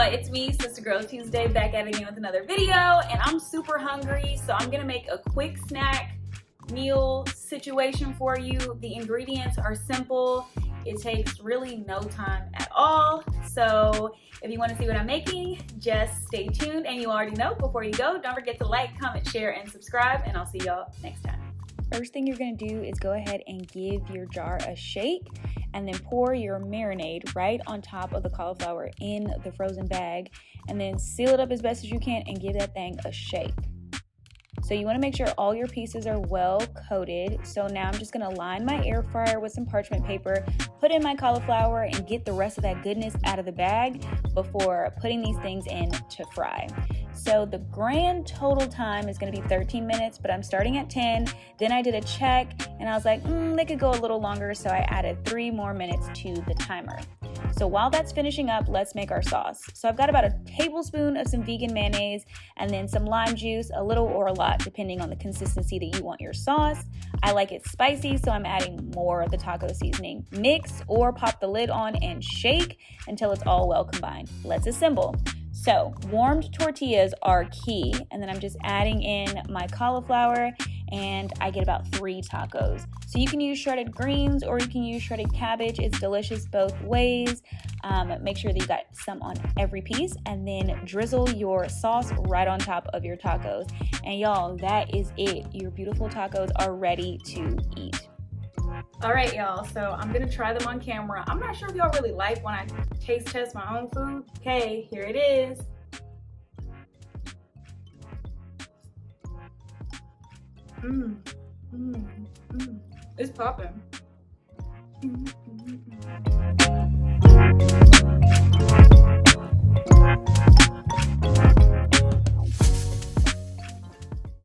it's me, Sister Girl Tuesday, back at it again with another video, and I'm super hungry, so I'm gonna make a quick snack meal situation for you. The ingredients are simple. It takes really no time at all. So if you want to see what I'm making, just stay tuned. And you already know, before you go, don't forget to like, comment, share, and subscribe, and I'll see y'all next time. First thing you're gonna do is go ahead and give your jar a shake and then pour your marinade right on top of the cauliflower in the frozen bag, and then seal it up as best as you can and give that thing a shake. So you want to make sure all your pieces are well coated. So now I'm just going to line my air fryer with some parchment paper, put in my cauliflower, and get the rest of that goodness out of the bag before putting these things in to fry. So the grand total time is going to be 13 minutes, but I'm starting at 10. Then I did a check and I was like, they could go a little longer, so I added 3 more minutes to the timer. So while that's finishing up, let's make our sauce. So I've got about a tablespoon of some vegan mayonnaise and then some lime juice, a little or a lot, depending on the consistency that you want your sauce. I like it spicy, so I'm adding more of the taco seasoning. Mix or pop the lid on and shake until it's all well combined. Let's assemble. So warmed tortillas are key, and then I'm just adding in my cauliflower, and I get about 3 tacos. So you can use shredded greens or you can use shredded cabbage. It's delicious both ways. Make sure that you got some on every piece, and then drizzle your sauce right on top of your tacos. And y'all, that is it. Your beautiful tacos are ready to eat. All right, y'all, so I'm gonna try them on camera. I'm not sure if y'all really like when I taste test my own food. Okay, here it is. It's popping.